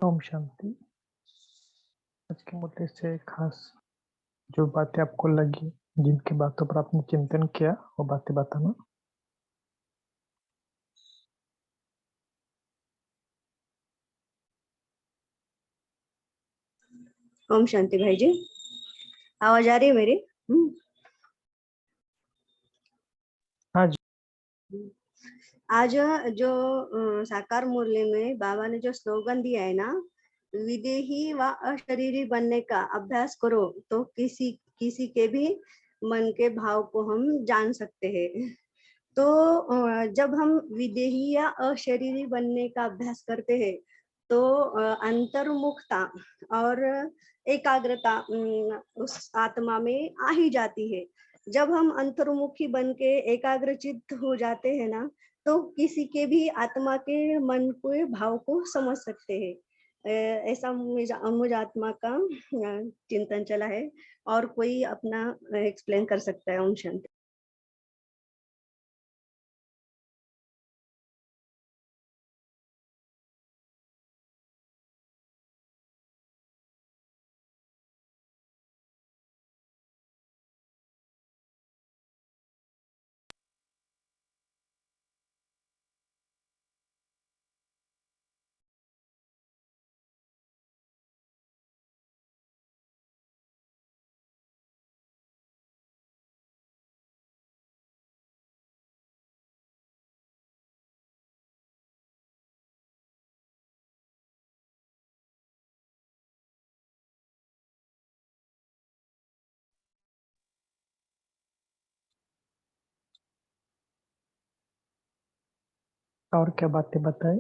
ओम शांति। आज के मुद्दे से खास जो बातें आपको लगी, जिनकी बातों पर आपने चिंतन किया, वो बातें बताना। ओम शांति भाई जी, आवाज आ रही है मेरी? हाँ जी। आज जो साकार मुरली में बाबा ने जो स्लोगन दिया है ना, विदेही व अशरीरी बनने का अभ्यास करो तो किसी किसी के भी मन के भाव को हम जान सकते हैं। तो जब हम विदेही या अशरीरी बनने का अभ्यास करते हैं तो अंतर्मुखता और एकाग्रता उस आत्मा में आ ही जाती है। जब हम अंतर्मुखी बन के एकाग्रचित्त हो जाते हैं ना, तो किसी के भी आत्मा के मन के भाव को समझ सकते हैं। ऐसा मुझ आत्मा का चिंतन चला है। और कोई अपना एक्सप्लेन कर सकता है? ओम शांति। और क्या बातें बताएं?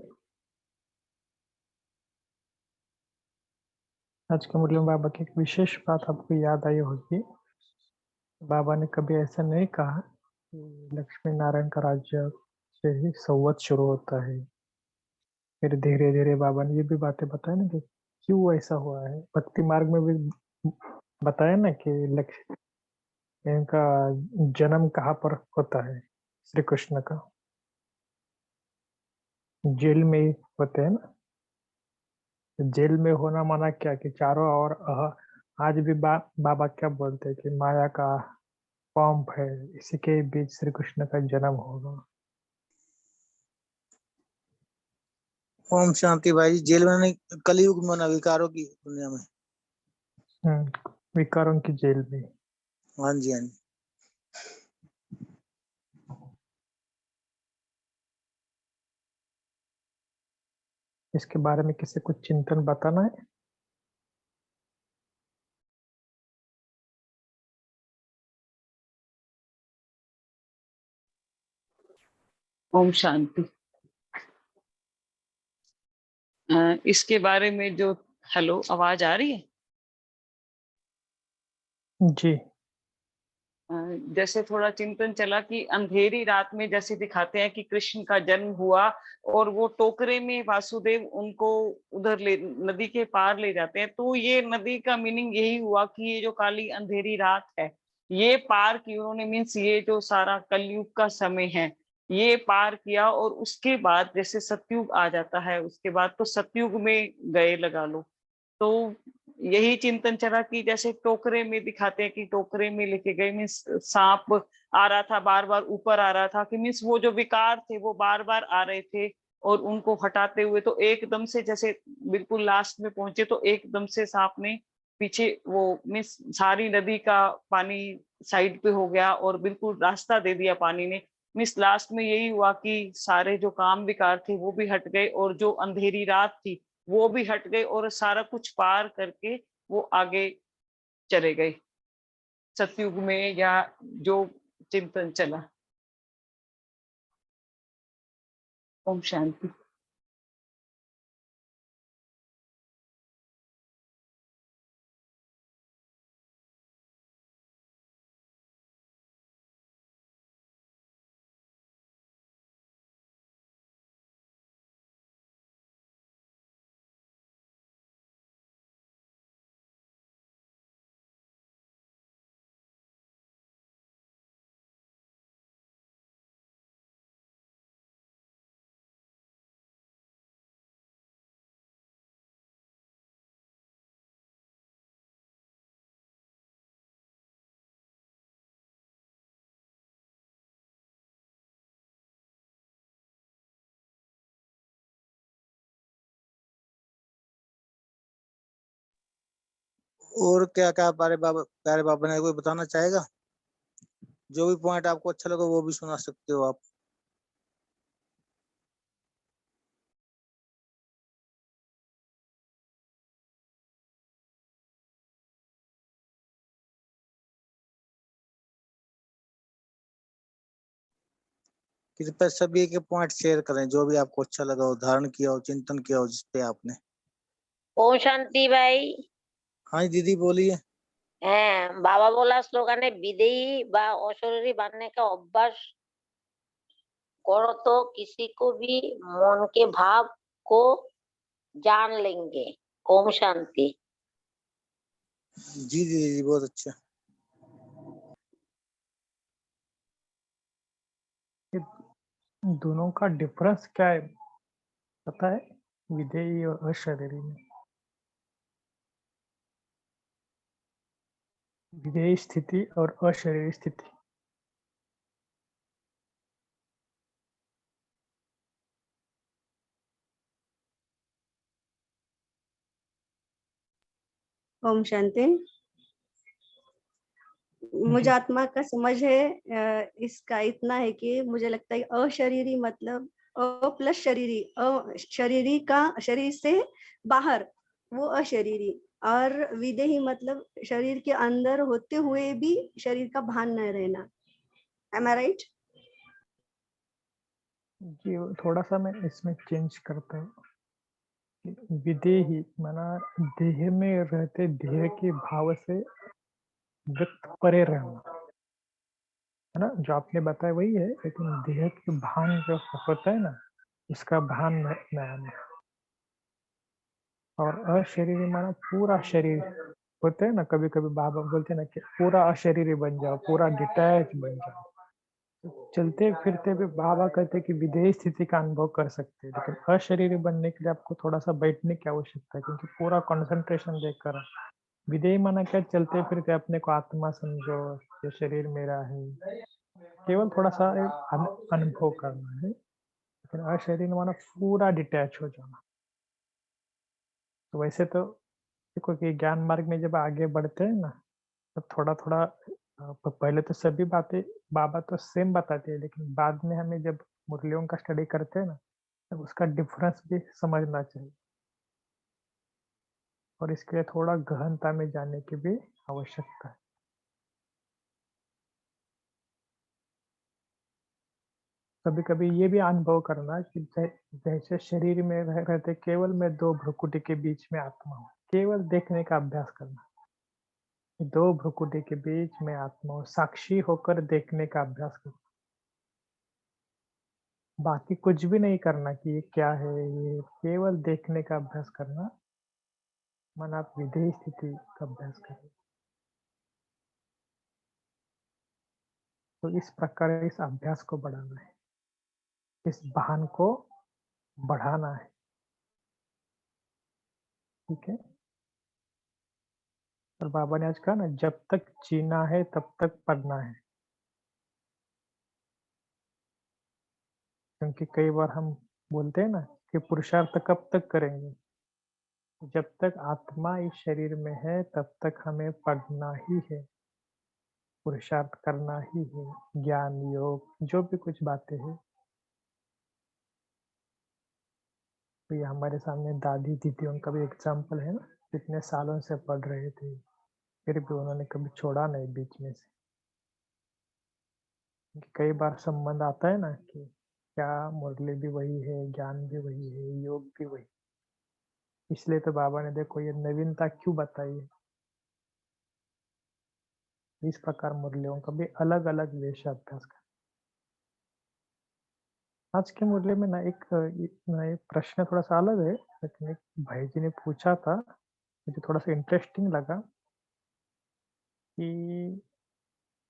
आज के मुरली में बाबा की एक विशेष बात आपको याद आई होगी। बाबा ने कभी ऐसा नहीं कहा कि लक्ष्मी नारायण का राज्य से ही संवत शुरू होता है। फिर धीरे धीरे बाबा ने ये भी बातें बताई ना कि क्यों ऐसा हुआ है। भक्ति मार्ग में भी बताया ना कि लक्ष्मी इनका जन्म कहाँ पर होता है। श्री कृष्ण का जेल में ही होते हैं ना। जेल में होना माना क्या कि चारों ओर आज भी बाबा क्या बोलते हैं कि माया का पंप है, इसी के बीच श्री कृष्ण का जन्म होगा। ओम शांति भाई जी। जेल में नहीं, कलयुग में ना, विकारों की दुनिया में। विकारों की जेल में। हाँ जी, हाँ जी। इसके बारे में किसी को चिंतन बताना है? ओम शांति। इसके बारे में जो हेलो, आवाज आ रही है? जी। जैसे थोड़ा चिंतन चला कि अंधेरी रात में जैसे दिखाते हैं कि कृष्ण का जन्म हुआ और वो टोकरे में वासुदेव उनको उधर ले नदी के पार ले जाते हैं। तो ये नदी का मीनिंग यही हुआ कि ये जो काली अंधेरी रात है, ये पार की उन्होंने, मीन्स ये जो सारा कलयुग का समय है, ये पार किया। और उसके बाद जैसे सतयुग आ जाता है, उसके बाद तो सतयुग में गए लगा लो। तो यही चिंतन चला कि जैसे टोकरे में दिखाते हैं कि टोकरे में लेके गए, मीन्स सांप आ रहा था, बार बार ऊपर आ रहा था, कि मीन्स वो जो विकार थे वो बार बार आ रहे थे। और उनको हटाते हुए तो एकदम से जैसे बिल्कुल लास्ट में पहुंचे तो एकदम से सांप ने पीछे वो मीन्स सारी नदी का पानी साइड पे हो गया और बिल्कुल रास्ता दे दिया पानी ने। मीन्स लास्ट में यही हुआ कि सारे जो काम विकार थे वो भी हट गए और जो अंधेरी रात थी वो भी हट गए और सारा कुछ पार करके वो आगे चले गए सतयुग में, या जो चिंतन चला। ओम शांति। और क्या क्या प्यारे बाबा ने कोई बताना चाहेगा? जो भी पॉइंट आपको अच्छा लगा वो भी सुना सकते हो आप। कृपया सभी के पॉइंट शेयर करें, जो भी आपको अच्छा लगा हो, धारण किया हो, चिंतन किया हो जिसपे आपने। ओम शांति भाई। हाँ जी दीदी बोलिए। बाबा बोला स्लोगाने विदेही व अशरीरी बनने का अभ्यास करो तो किसी को भी मन के भाव को जान लेंगे। ओम शांति। जी दीदी बहुत अच्छा। दोनों का डिफरेंस क्या है पता है? विधेयी और अशरीरी में विधेयी स्थिति और अशरीरी स्थिति। ओम शांति। मुझे आत्मा का समझ है इसका इतना है कि मुझे लगता है अशरीरी मतलब अ प्लस शरीरी, शरीरी का शरीर से बाहर वो अशरीरी, और विदेही मतलब शरीर के अंदर होते हुए भी शरीर का भान न रहना। Am I right? जी थोड़ा सा मैं इसमें चेंज करता हूँ। विदेही माना देह में रहते देह के भाव से व्यक्त परे रहना, है ना? जो आपने बताया वही है, लेकिन देह के भान जो होता है ना, उसका भान न आना। और अशरीरी माना पूरा शरीर होते है ना, कभी कभी बाबा बोलते हैं ना कि पूरा अशरीरी बन जाओ, पूरा डिटैच बन जाओ। चलते फिरते भी बाबा कहते हैं कि विदेही स्थिति का अनुभव कर सकते हैं, लेकिन अशरीरी बनने के लिए आपको थोड़ा सा बैठने की आवश्यकता है, क्योंकि पूरा कंसंट्रेशन देकर। विदेही माना क्या? चलते फिरते अपने को आत्मा समझो, ये शरीर मेरा है, केवल थोड़ा सा अनुभव करना है। लेकिन अशरीरी माना पूरा डिटैच हो जाना। तो वैसे तो देखो कि ज्ञान मार्ग में जब आगे बढ़ते हैं ना, तब थोड़ा थोड़ा पहले तो सभी बातें बाबा तो सेम बताते हैं, लेकिन बाद में हमें जब मुरलियों का स्टडी करते हैं ना, तब उसका डिफरेंस भी समझना चाहिए, और इसके लिए थोड़ा गहनता में जाने की भी आवश्यकता है। कभी कभी ये भी अनुभव करना कि जैसे शरीर में रहते केवल मैं दो भ्रुकुटी के बीच में आत्मा हूँ, केवल देखने का अभ्यास करना। दो भ्रुकुटी के बीच में आत्मा हूँ, साक्षी होकर देखने का अभ्यास करना। बाकी कुछ भी नहीं करना कि ये क्या है, ये केवल देखने का अभ्यास करना। मन आप विधेय स्थिति का अभ्यास करें। तो इस प्रकार इस अभ्यास को बढ़ाना है, इस भान को बढ़ाना है। ठीक है। और बाबा ने आज कहा ना, जब तक जीना है तब तक पढ़ना है। क्योंकि कई बार हम बोलते हैं ना कि पुरुषार्थ कब तक करेंगे? जब तक आत्मा इस शरीर में है तब तक हमें पढ़ना ही है, पुरुषार्थ करना ही है, ज्ञान योग जो भी कुछ बातें हैं। तो ये हमारे सामने दादी दीदी उनका भी एग्जाम्पल है ना, कितने सालों से पढ़ रहे थे, फिर भी उन्होंने कभी छोड़ा नहीं बीच में से। कई बार संबंध आता है ना कि क्या मुरली भी वही है, ज्ञान भी वही है, योग भी वही। इसलिए तो बाबा ने देखो ये नवीनता क्यों बताई है। इस प्रकार मुरलियों का भी अलग अलग वेश अभ्यास कर। आज के मुरली में ना एक प्रश्न थोड़ा सा अलग है, लेकिन एक भाई जी ने पूछा था, मुझे थोड़ा सा इंटरेस्टिंग लगा कि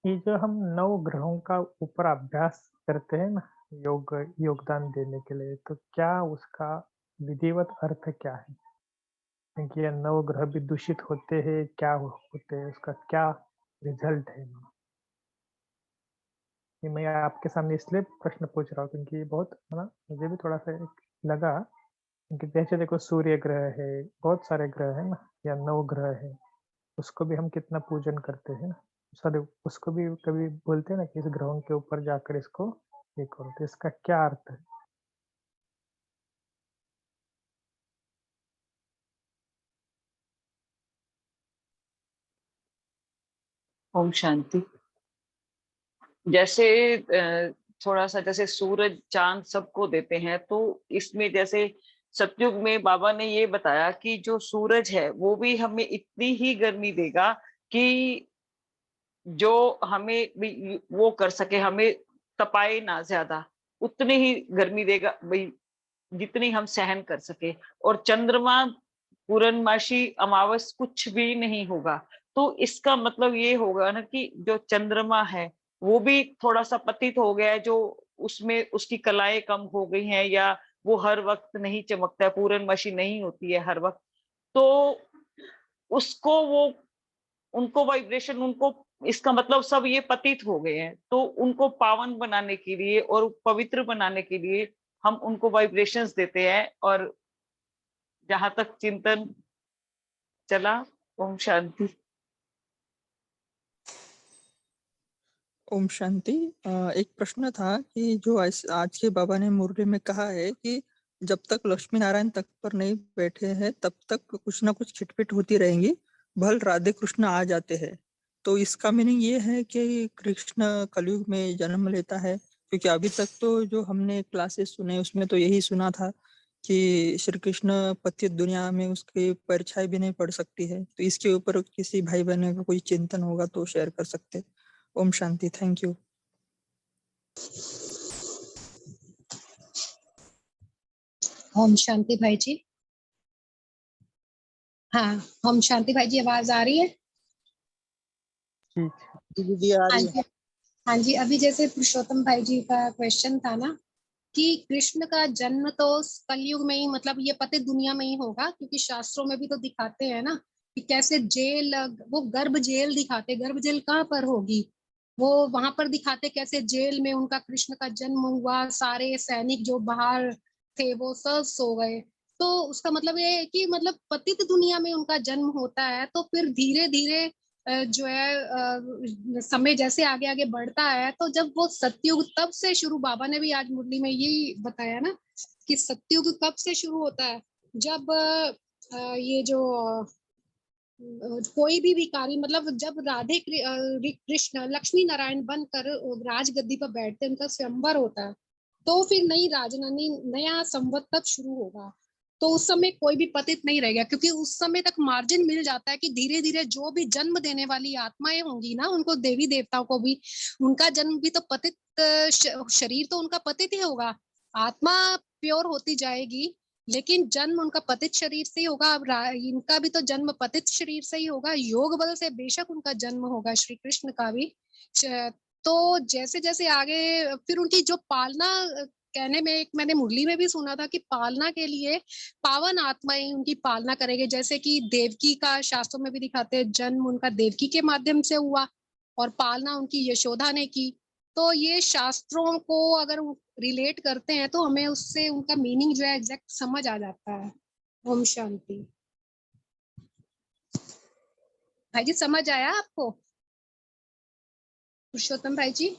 ये जो हम 9 ग्रहों का ऊपर अभ्यास करते हैं ना, योगदान देने के लिए, तो क्या उसका विधिवत अर्थ क्या है? क्योंकि ये 9 ग्रह भी दूषित होते हैं, क्या होते हैं, उसका क्या रिजल्ट है? ये मैं आपके सामने इसलिए प्रश्न पूछ रहा हूँ क्योंकि ये बहुत है ना, मुझे भी थोड़ा सा लगा। क्योंकि जैसे देखो सूर्य ग्रह है, बहुत सारे ग्रह है ना, या 9 ग्रह है, उसको भी हम कितना पूजन करते हैं ना, सॉरी उसको भी कभी बोलते हैं ना कि इस ग्राउंड के ऊपर जाकर इसको ये करो, तो इसका क्या अर्थ है? ओम शांति। जैसे थोड़ा सा जैसे सूरज चांद सबको देते हैं, तो इसमें जैसे सतयुग में बाबा ने ये बताया कि जो सूरज है वो भी हमें इतनी ही गर्मी देगा कि जो हमें भी वो कर सके, हमें तपाए ना ज्यादा, उतनी ही गर्मी देगा भाई, जितनी हम सहन कर सके। और चंद्रमा, पूर्णमासी, अमावस कुछ भी नहीं होगा। तो इसका मतलब ये होगा ना कि जो चंद्रमा है वो भी थोड़ा सा पतित हो गया है, जो उसमें उसकी कलाएं कम हो गई हैं, या वो हर वक्त नहीं चमकता है, पूर्णमासी नहीं होती है हर वक्त। तो उसको वो, उनको वाइब्रेशन, उनको, इसका मतलब सब ये पतित हो गए हैं, तो उनको पावन बनाने के लिए और पवित्र बनाने के लिए हम उनको वाइब्रेशंस देते हैं। और जहां तक चिंतन चला, ओम शांति। ओम शांति। एक प्रश्न था कि जो आज के बाबा ने मुरली में कहा है कि जब तक लक्ष्मी नारायण तख्त पर नहीं बैठे हैं तब तक कुछ ना कुछ खिटपिट होती रहेंगी, भल राधे कृष्ण आ जाते हैं। तो इसका मीनिंग ये है कि कृष्ण कलयुग में जन्म लेता है, क्योंकि अभी तक तो जो हमने क्लासेस सुने उसमें तो यही सुना था कि श्री कृष्ण पतित दुनिया में उसकी परछाई भी नहीं पड़ सकती है। तो इसके ऊपर किसी भाई बहन का कोई चिंतन होगा तो शेयर कर सकते। ओम शांति। Thank you. ओम शांति भाई जी। हाँ, ओम शांति भाई जी, आवाज आ रही है? ठीक। दीदी आ हाँ रही है। जी, हाँ जी। अभी जैसे पुरुषोत्तम भाई जी का क्वेश्चन था ना कि कृष्ण का जन्म तो कलयुग में ही, मतलब ये पतित दुनिया में ही होगा, क्योंकि शास्त्रों में भी तो दिखाते हैं ना कि कैसे जेल, वो गर्भ जेल दिखाते। गर्भ जेल कहाँ पर होगी? वो वहां पर दिखाते कैसे जेल में उनका कृष्ण का जन्म हुआ, सारे सैनिक जो बाहर थे वो सब सो गए। तो उसका मतलब ये है कि मतलब पतित दुनिया में उनका जन्म होता है। तो फिर धीरे धीरे जो है समय जैसे आगे आगे बढ़ता है, तो जब वो सतयुग तब से शुरू, बाबा ने भी आज मुरली में यही बताया ना कि सतयुग कब से शुरू होता है, जब ये जो कोई भी भिखारी, मतलब जब राधे कृष्ण लक्ष्मी नारायण बनकर राजगद्दी पर बैठते, उनका स्वयंवर होता है, तो फिर नई राजधानी, नया संवत तब शुरू होगा। तो उस समय कोई भी पतित नहीं रहेगा, क्योंकि उस समय तक मार्जिन मिल जाता है कि धीरे धीरे जो भी जन्म देने वाली आत्माएं होंगी ना, उनको, देवी देवताओं को भी उनका जन्म भी तो पतित, शरीर तो उनका पतित ही होगा, आत्मा प्योर होती जाएगी, लेकिन जन्म उनका पतित शरीर से ही होगा। अब इनका भी तो जन्म पतित शरीर से ही होगा, योग बल से बेशक उनका जन्म होगा, श्री कृष्ण का भी। तो जैसे जैसे आगे फिर उनकी जो पालना, कहने में एक मैंने मुरली में भी सुना था कि पालना के लिए पावन आत्माएं उनकी पालना करेंगे। जैसे कि देवकी का शास्त्रों में भी दिखाते हैं, जन्म उनका देवकी के माध्यम से हुआ और पालना उनकी यशोदा ने की। तो ये शास्त्रों को अगर रिलेट करते हैं तो हमें उससे उनका मीनिंग जो है एग्जैक्ट समझ आ जाता है। ओम शांति। भाई जी समझ आया आपको, पुरुषोत्तम भाई जी?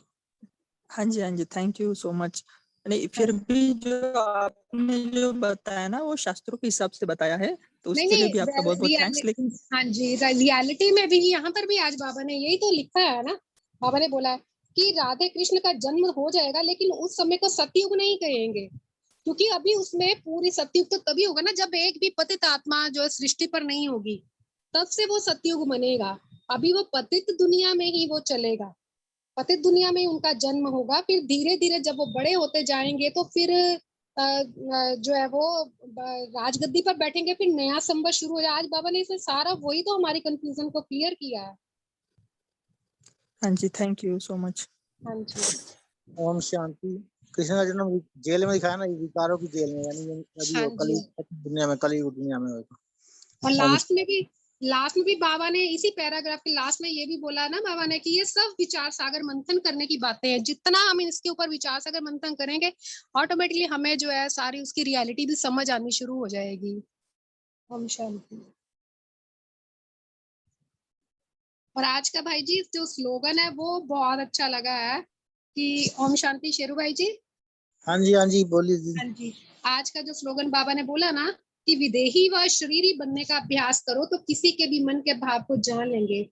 हाँ जी, हाँ जी, थैंक यू सो मच। नहीं, फिर हाँ। भी जो आपने जो बताया ना वो शास्त्रों के हिसाब से बताया है, तो नहीं उसके लिए नहीं, भी आपका बहुत बहुत थैंक्स। लेकिन हाँ जी, रियलिटी में भी यहाँ पर भी आज बाबा ने यही तो लिखा है ना। बाबा ने बोला है कि राधे कृष्ण का जन्म हो जाएगा, लेकिन उस समय को सतयुग नहीं कहेंगे, क्योंकि अभी उसमें पूरी सतयुग तो तभी होगा ना जब एक भी पतित आत्मा जो है सृष्टि पर नहीं होगी, तब से वो सतयुग बनेगा। अभी वो पतित दुनिया में ही वो चलेगा, पतित दुनिया में उनका जन्म होगा। फिर धीरे धीरे जब वो बड़े होते जाएंगे तो फिर जो है वो राजगद्दी पर बैठेंगे, फिर नया संवत शुरू हो जाए। आज बाबा ने इसमें सारा वही तो हमारी कंफ्यूजन को क्लियर किया है। हाँ जी, थैंक यू सो मच। हाँ जी। ओम शांति। कृष्ण का जन्म जेल में दिखाया ना, विकारों की जेल में, यानी अभी हाँ हो जी। कलयुग दुनिया में, कलयुग दुनिया में होगा। और ओम लास्ट में भी बाबा ने इसी पैराग्राफ के लास्ट में ये भी बोला ना बाबा ने कि ये सब विचार सागर मंथन करने की बातें हैं। जितना हम इसके ऊपर विचार सागर मंथन करेंगे, ऑटोमेटिकली हमें जो है सारी उसकी रियलिटी भी समझ आनी शुरू हो जाएगी। ओम शांति। और आज का भाई जी जो स्लोगन है वो बहुत अच्छा लगा है कि ओम शांति। शेरू भाई जी, हाँ जी बोलिए दीदी। हाँ जी, आज का जो स्लोगन बाबा ने बोला ना कि विदेही व शरीरी बनने का अभ्यास करो तो किसी के भी मन के भाव को जान लेंगे,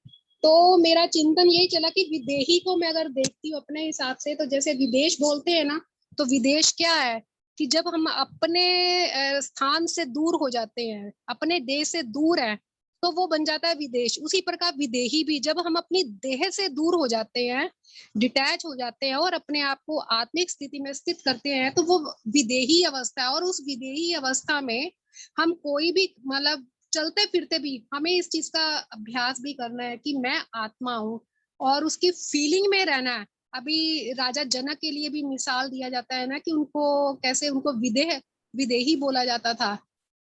तो मेरा चिंतन यही चला कि विदेही को मैं अगर देखती हूँ अपने हिसाब से, तो जैसे विदेश बोलते हैं ना, तो विदेश क्या है कि जब हम अपने स्थान से दूर हो जाते हैं, अपने देश से दूर है, तो वो बन जाता है विदेश। उसी प्रकार विदेही भी, जब हम अपनी देह से दूर हो जाते हैं, डिटैच हो जाते हैं और अपने आप को आत्मिक स्थिति में स्थित करते हैं, तो वो विदेही अवस्था है। और उस विदेही अवस्था में हम कोई भी मतलब चलते फिरते भी हमें इस चीज का अभ्यास भी करना है कि मैं आत्मा हूँ और उसकी फीलिंग में रहना है। अभी राजा जनक के लिए भी मिसाल दिया जाता है ना कि उनको कैसे उनको विदेही बोला जाता था।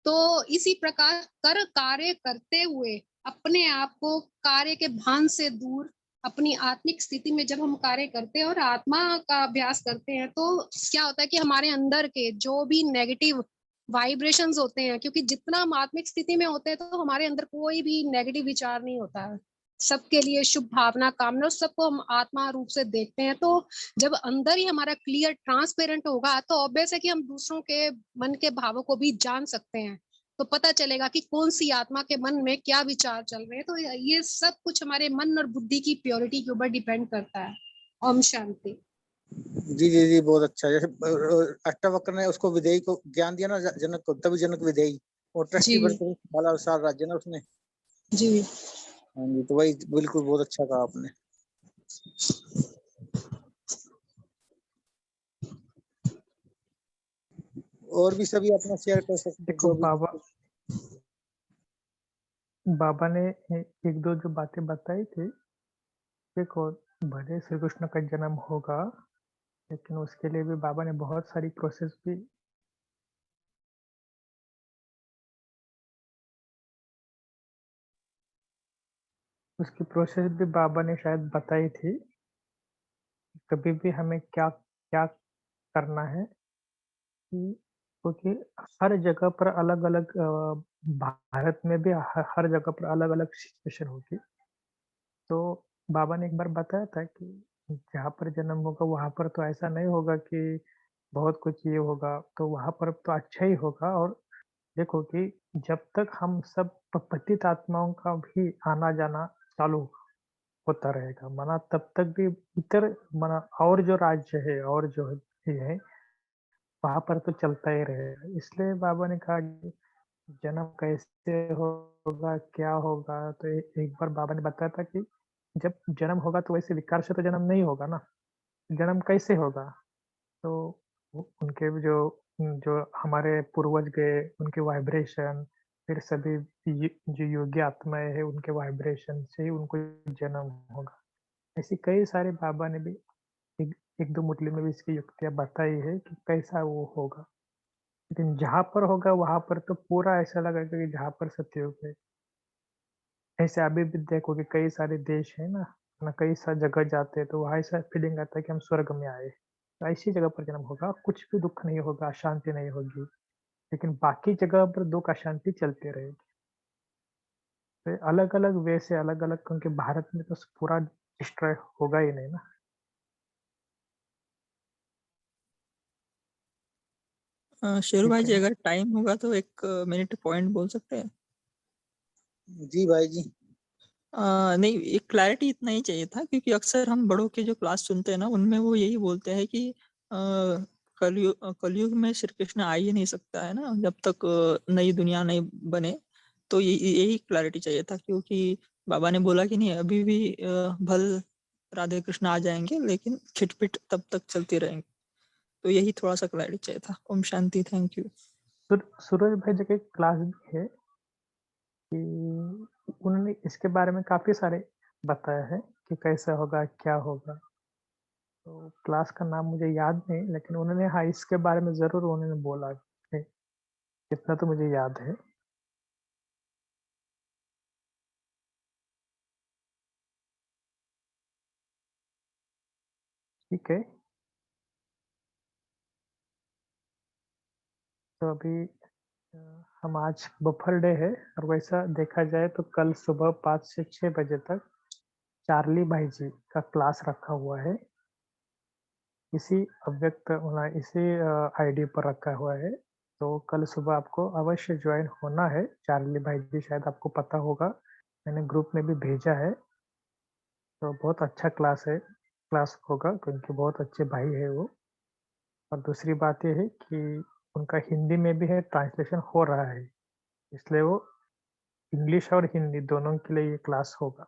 तो इसी प्रकार कर कार्य करते हुए अपने आप को कार्य के भान से दूर, अपनी आत्मिक स्थिति में जब हम कार्य करते हैं और आत्मा का अभ्यास करते हैं, तो क्या होता है कि हमारे अंदर के जो भी नेगेटिव वाइब्रेशंस होते हैं, क्योंकि जितना हम आत्मिक स्थिति में होते हैं तो हमारे अंदर कोई भी नेगेटिव विचार नहीं होता है, सबके लिए शुभ भावना कामना, सबको हम आत्मा रूप से देखते हैं। तो जब अंदर ही हमारा क्लियर ट्रांसपेरेंट होगा तो ऑब्वियस है कि हम दूसरों के मन के भावों को भी जान सकते हैं, तो पता चलेगा कि कौन सी आत्मा के मन में क्या विचार चल रहे हैं। तो ये सब कुछ हमारे मन और बुद्धि की प्योरिटी के ऊपर डिपेंड करता है। ओम शांति। जी बहुत अच्छा। जैसे अष्टावक्र ने उसको विदेही को ज्ञान दिया ना जनक को, तभी जनक विदेही और ट्रस्टी जी बन वाला साल राज्य ना उसने। जी हाँ जी, तो वही बिल्कुल बहुत अच्छा कहा आपने। और भी सभी अपना शेयर कर सकते देखो जो भी। बाबा ने एक दो जो बातें बताई थी, देखो भले श्री कृष्ण का जन्म होगा, लेकिन उसके लिए भी बाबा ने बहुत सारी प्रोसेस भी उसकी प्रोसेस भी बाबा ने शायद बताई थी। कभी भी हमें क्या क्या करना है कि, क्योंकि हर जगह पर अलग-अलग भारत में भी हर जगह पर अलग-अलग सिचुएशन होगी। तो बाबा ने एक बार बताया था कि जहाँ पर जन्म होगा वहाँ पर तो ऐसा नहीं होगा कि बहुत कुछ ये होगा, तो वहाँ पर तो अच्छा ही होगा। और देखो कि जब तक हम सब पतित आत्माओं का भी आना-जाना चालू होता रहेगा, माना तब तक भी इतर माना और जो राज्य है और जो ये है, वहाँ पर तो चलता ही रहेगा। इसलिए बाबा ने कहा कि जन्म कैसे होगा, क्या होगा? तो एक बार बाबा ने बताया था कि जब जन्म होगा तो वैसे विकार से तो जन्म नहीं होगा ना, जन्म कैसे होगा? तो उनके जो जो हमारे पूर्वज गए, उनके वाइब्रेशन, फिर सभी जो योग्य आत्माएँ हैं, उनके वाइब्रेशन से ही उनको जन्म होगा। ऐसी कई सारे बाबा ने भी एक 1-2 मुरली में भी इसकी युक्तियाँ बताई है कि कैसा वो होगा। लेकिन जहाँ पर होगा वहाँ पर तो पूरा ऐसा लगेगा कि जहाँ पर सतयुग है। ऐसे अभी भी देखोगे कई सारे देश हैं ना कई सारी जगह जाते हैं तो वहाँ ऐसा फीलिंग आता है कि हम स्वर्ग में आए। तो ऐसी जगह पर जन्म होगा, कुछ भी दुःख नहीं होगा, अशांति नहीं होगी। लेकिन बाकी जगह पर दुःख अशांति चलती रहेगी। तो अलग-अलग वे से अलग-अलग, क्योंकि भारत में तो पूरा डिस्ट्रॉय होगा ही नहीं ना। शेरू ठीक भाई है जी, ना? अगर टाइम होगा तो 1 मिनट पॉइंट बोल सकते हैं? जी भाई जी। नहीं, एक क्लैरिटी इतना ही चाहिए था, क्योंकि अक्सर हम बड़ों के जो क्लास सुनते हैं ना, उनमें वो यही बोलते हैं कि कलयुग में श्री कृष्ण आ ही नहीं सकता है ना, जब तक नई दुनिया नहीं बने। तो यही क्लैरिटी चाहिए था, क्योंकि बाबा ने बोला कि नहीं, अभी भी भल राधे कृष्ण आ जाएंगे, लेकिन खिटपिट तब तक चलती रहेंगी। तो यही थोड़ा सा क्लैरिटी चाहिए था। ओम शांति। Thank you. सूरज भाई जी की क्लास भी है कि उन्होंने इसके बारे में काफ़ी सारे बताया है कि कैसा होगा, क्या होगा। तो क्लास का नाम मुझे याद नहीं, लेकिन उन्होंने हाँ, इसके बारे में ज़रूर उन्होंने बोला है, इतना तो मुझे याद है। ठीक है, तो अभी हम आज बफर डे है और वैसा देखा जाए तो कल सुबह 5 से 6 बजे तक चार्ली भाई जी का क्लास रखा हुआ है। इसी इसी आईडी पर रखा हुआ है। तो कल सुबह आपको अवश्य ज्वाइन होना है। चार्ली भाई जी शायद आपको पता होगा, मैंने ग्रुप में भी भेजा है। तो बहुत अच्छा क्लास होगा क्योंकि बहुत अच्छे भाई है वो। और दूसरी बात ये है कि उनका हिंदी में भी है, ट्रांसलेशन हो रहा है, इसलिए वो इंग्लिश और हिंदी दोनों के लिए ये क्लास होगा।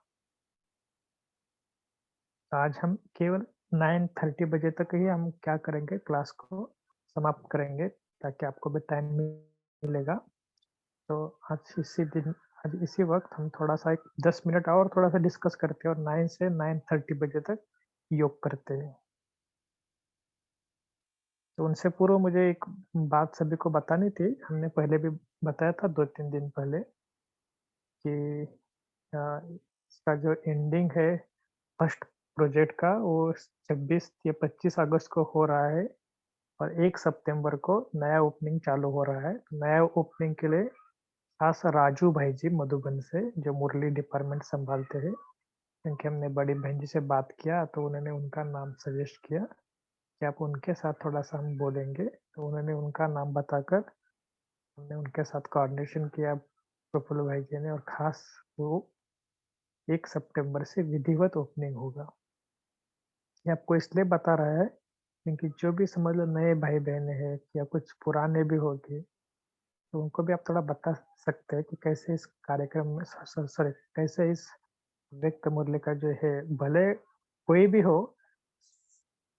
आज हम केवल 9:30 बजे तक ही हम क्या करेंगे, क्लास को समाप्त करेंगे ताकि आपको भी टाइम मिलेगा। तो आज इसी वक्त हम थोड़ा सा 10 मिनट और थोड़ा सा डिस्कस करते हैं और 9 से 9:30 बजे तक योग करते हैं। तो उनसे पूर्व मुझे एक बात सभी को बतानी थी। हमने पहले भी बताया था 2-3 दिन पहले कि इसका जो एंडिंग है फर्स्ट प्रोजेक्ट का वो 26 या 25 अगस्त को हो रहा है और 1 सितंबर को नया ओपनिंग चालू हो रहा है। नया ओपनिंग के लिए खास राजू भाई जी मधुबन से, जो मुरली डिपार्टमेंट संभालते हैं, क्योंकि हमने बड़ी बहन जी से बात किया तो उन्होंने उनका नाम सजेस्ट किया कि आप उनके साथ थोड़ा-सा हम बोलेंगे। तो उन्होंने उनका नाम बताकर हमने उनके साथ कोऑर्डिनेशन किया प्रफुल्ल भाई जी ने, और खास वो 1 सितंबर से विधिवत ओपनिंग होगा। ये आपको इसलिए बता रहा है क्योंकि जो भी समझ लो नए भाई-बहन हैं या कुछ पुराने भी होंगे, तो उनको भी आप थोड़ा बता सकते हैं कि कैसे इस कार्यक्रम में सॉरी कैसे इस व्यक्त मूल्य का जो है, भले कोई भी हो,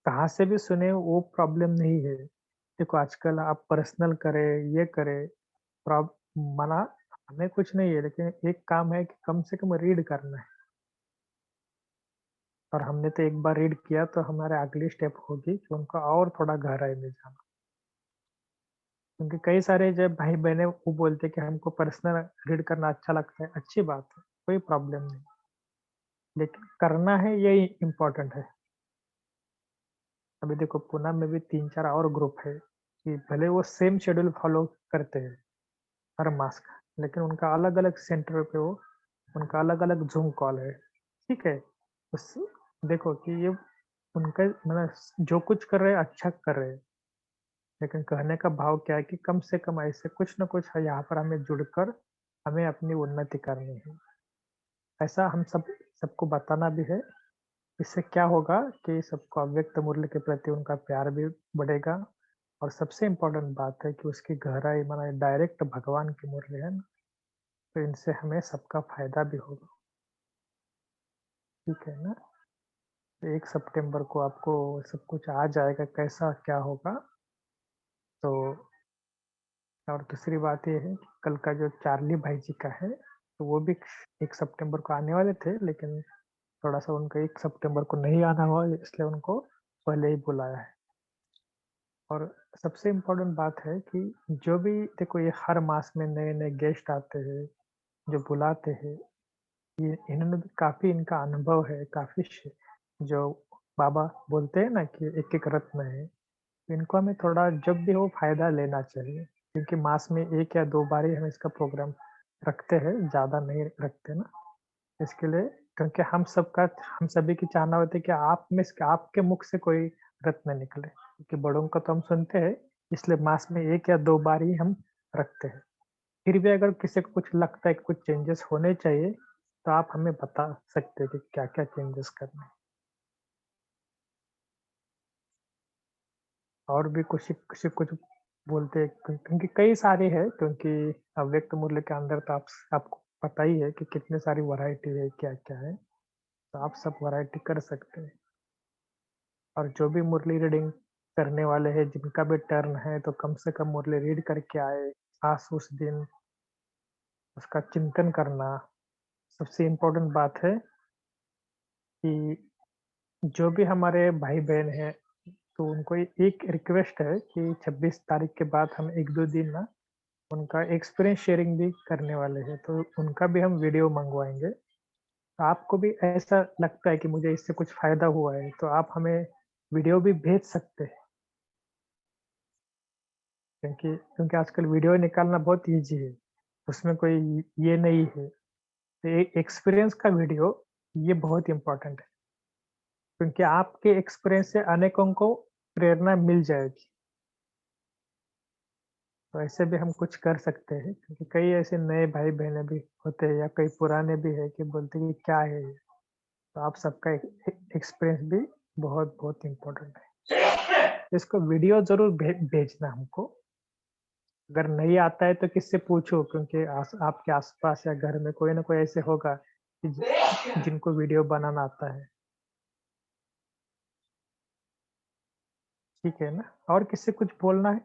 कहाँ से भी सुने वो प्रॉब्लम नहीं है। देखो आजकल आप पर्सनल करें, ये करें, प्रॉब मना हमें कुछ नहीं है, लेकिन एक काम है कि कम से कम रीड करना है। और हमने तो एक बार रीड किया तो हमारे अगली स्टेप होगी कि उनको और थोड़ा गहराई में जाना। क्योंकि कई सारे जब भाई-बहनें वो बोलते हैं कि हमको पर्सनल रीड करना अच्छा लगता है, अच्छी बात है, कोई प्रॉब्लम नहीं। लेकिन करना है यही इम्पोर्टेंट है। अभी देखो पूना में भी 3-4 और ग्रुप है कि भले वो सेम शेड्यूल फॉलो करते हैं हर मास का, लेकिन उनका अलग-अलग सेंटर पे उनका अलग-अलग ज़ूम कॉल है, ठीक है? उस देखो कि ये उनका मतलब जो कुछ कर रहे हैं अच्छा कर रहे हैं, लेकिन कहने का भाव क्या है कि कम से कम ऐसे कुछ न कुछ है यहाँ पर हमें जुड़कर हमें अपनी उन्नति करनी है। ऐसा हम सबको बताना भी है। इससे क्या होगा कि सबको अव्यक्त मूल्य के प्रति उनका प्यार भी बढ़ेगा, और सबसे इम्पोर्टेंट बात है कि उसकी गहराई माने डायरेक्ट भगवान के मूल्य है ना, तो इनसे हमें सबका फायदा भी होगा। ठीक है ना? तो 1 सितंबर को आपको सब कुछ आ जाएगा कैसा क्या होगा। तो और दूसरी बात ये है कि कल का जो चार्ली भाई जी का है, तो वो भी 1 सितंबर को आने वाले थे, लेकिन थोड़ा-सा उनका 1 सितंबर को नहीं आना हुआ, इसलिए उनको पहले ही बुलाया है। और सबसे इम्पोर्टेंट बात है कि जो भी देखो ये हर मास में नए-नए गेस्ट आते हैं, जो बुलाते हैं, ये इन्होंने भी काफ़ी इनका अनुभव है, काफ़ी श जो बाबा बोलते हैं ना कि एक-एक रत्न है, तो इनको हमें थोड़ा जब भी हो फ़ायदा लेना चाहिए। क्योंकि मास में 1 या 2 बार ही हम इसका प्रोग्राम रखते हैं, ज़्यादा नहीं रखते ना। इसके लिए क्योंकि हम सभी की चाहना होती है कि आप में से आपके मुख से कोई रत्न निकले, क्योंकि बड़ों का तो हम सुनते हैं, इसलिए मास में 1 या 2 बार ही हम रखते हैं। फिर भी अगर किसी को कुछ लगता है कि कुछ चेंजेस होने चाहिए, तो आप हमें बता सकते हैं कि क्या-क्या चेंजेस करने हैं। और भी किसी कुछ बोलते हैं क्योंकि कई सारे हैं, क्योंकि अव्यक्त मूल्य के अंदर तो आपको पता ही है कि कितनी सारी वैरायटी है, क्या-क्या है। तो आप सब वैरायटी कर सकते हैं। और जो भी मुरली रीडिंग करने वाले हैं, जिनका भी टर्न है, तो कम से कम मुरली रीड करके आए। खास उस दिन उसका चिंतन करना। सबसे इम्पोर्टेंट बात है कि जो भी हमारे भाई-बहन हैं, तो उनको एक रिक्वेस्ट है कि 26 तारीख के बाद हम 1-2 दिन ना उनका एक्सपीरियंस शेयरिंग भी करने वाले हैं, तो उनका भी हम वीडियो मंगवाएँगे। तो आपको भी ऐसा लगता है कि मुझे इससे कुछ फ़ायदा हुआ है, तो आप हमें वीडियो भी भेज सकते हैं। क्योंकि आजकल वीडियो निकालना बहुत ईज़ी है, उसमें कोई ये नहीं है। तो एक एक्सपीरियंस का वीडियो ये बहुत इम्पोर्टेंट है, क्योंकि आपके एक्सपीरियंस से अनेकों को प्रेरणा मिल जाएगी। तो ऐसे भी हम कुछ कर सकते हैं, क्योंकि कई ऐसे नए भाई-बहनें भी होते हैं या कई पुराने भी हैं कि बोलते हैं कि क्या है ये? तो आप सबका एक्सपीरियंस भी बहुत-बहुत इम्पोर्टेंट है। इसको वीडियो ज़रूर भेजना हमको। अगर नहीं आता है तो किससे पूछो, क्योंकि आपके आस-पास या घर में कोई ना कोई ऐसे होगा कि जिनको वीडियो बनाना आता है। ठीक है ना? और किसी कुछ बोलना है?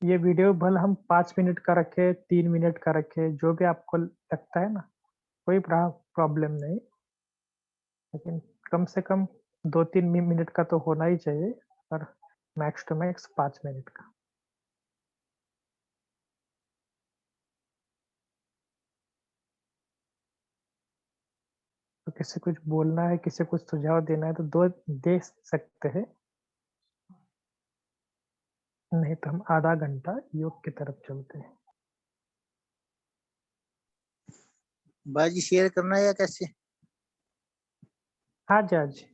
ये वीडियो भले हम 5 मिनट का रखें, 3 मिनट का रखें, जो भी आपको लगता है ना, कोई प्रॉब्लम नहीं। लेकिन कम से कम 2-3 मिनट का तो होना ही चाहिए, और मैक्स टू मैक्स 5 मिनट का। तो किसी कुछ बोलना है, किसी कुछ सुझाव देना है तो दे सकते हैं। नहीं तो हम आधा घंटा योग की तरफ चलते हैं। बाजी शेयर करना है या कैसे? हाँ जी, हाँ जी।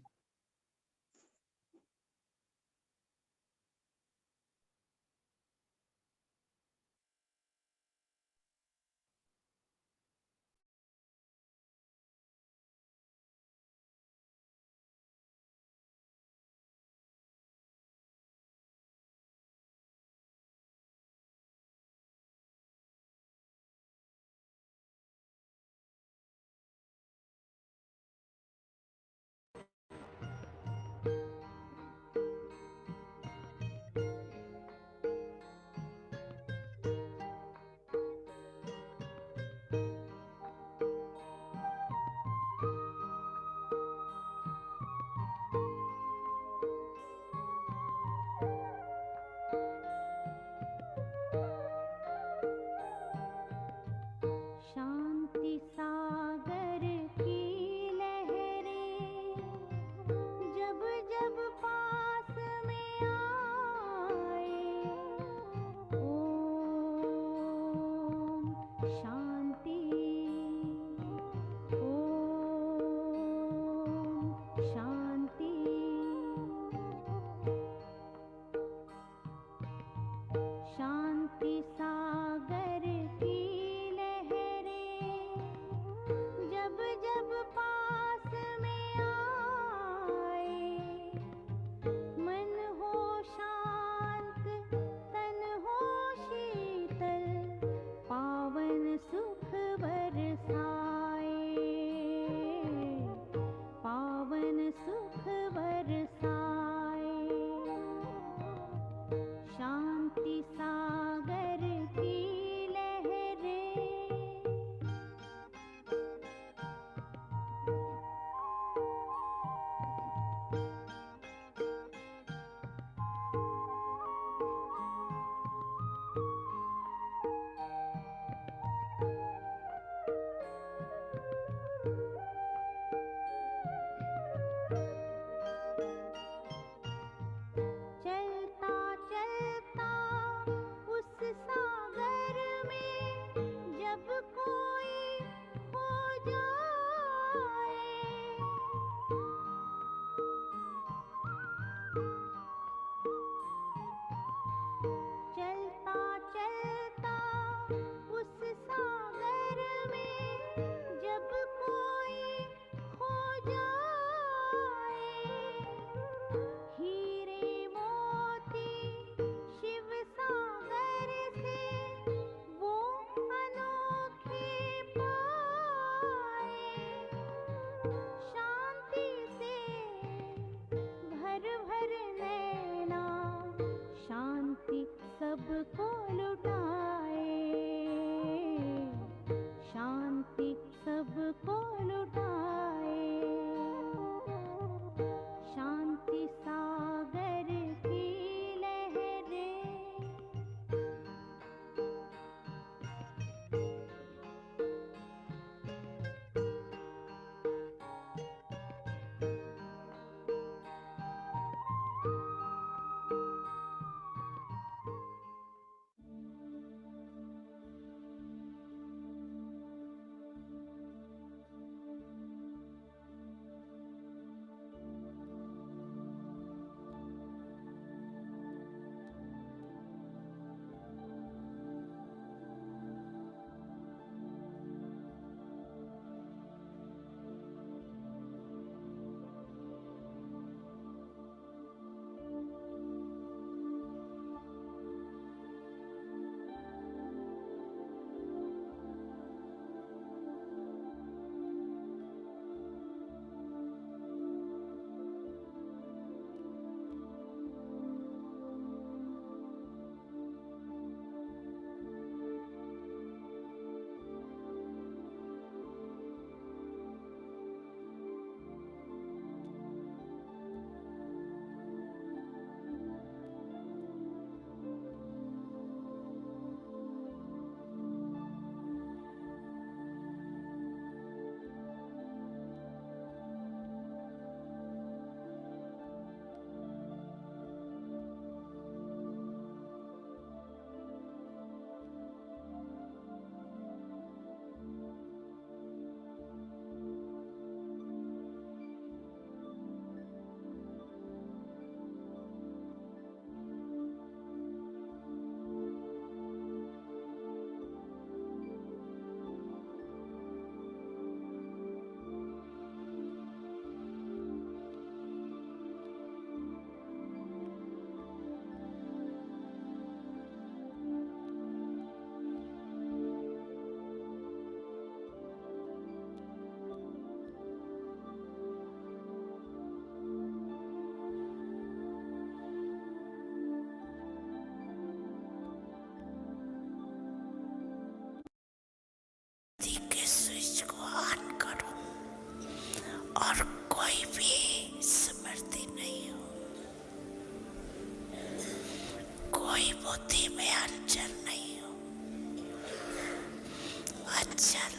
भी समर्थी नहीं हूँ, कोई बुद्धि में अड़चन नहीं हूँ, अचल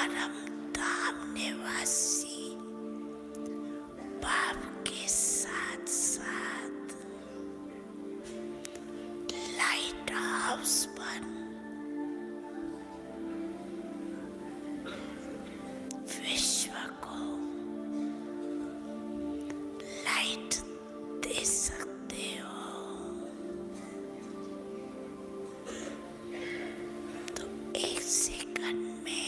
परम धाम निवासी बाप के साथ साथ लाइट हाउस पर विश्व को लाइट दे सकते हो। तो एक सेकंड में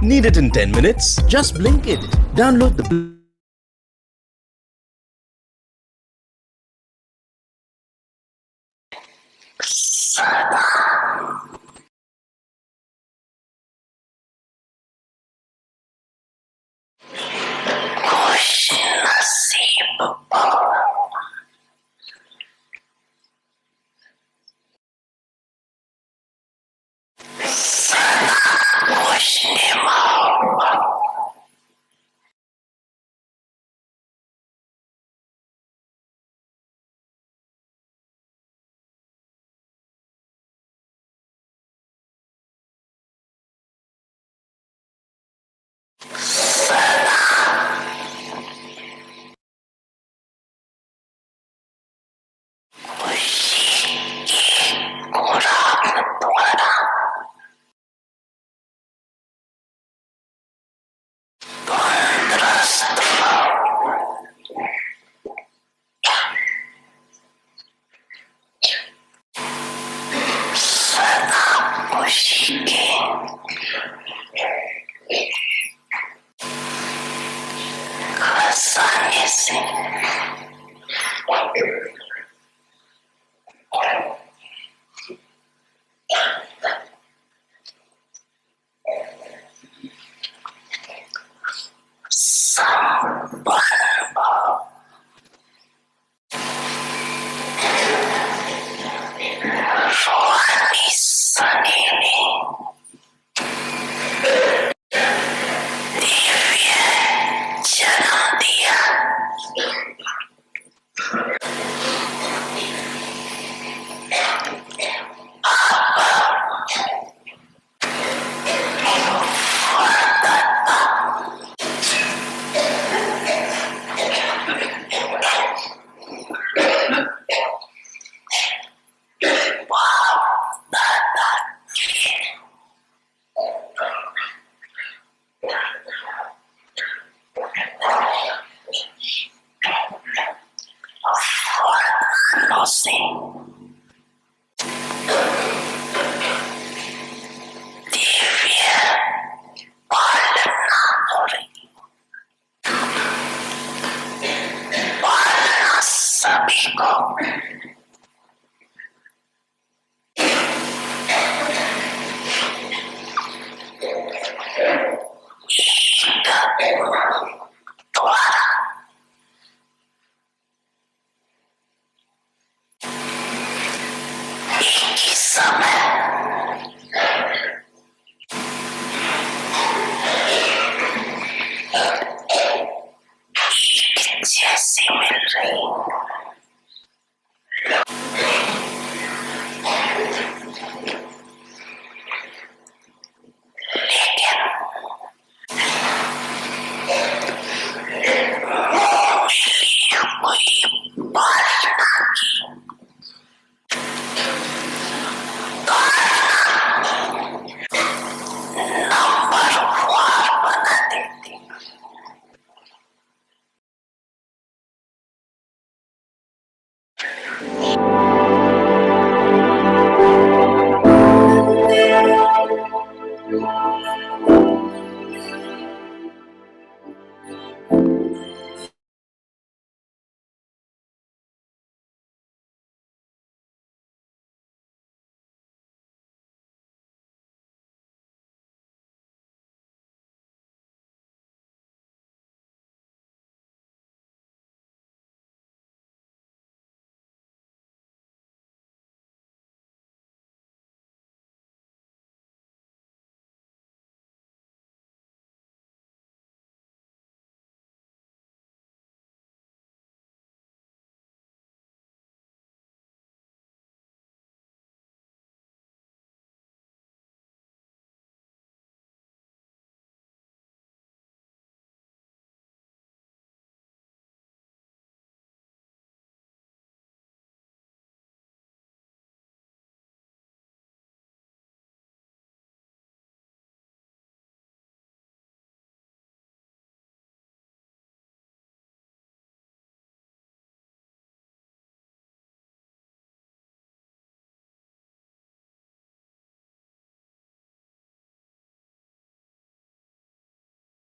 Need it in 10 minutes? Just Blinkit. Download the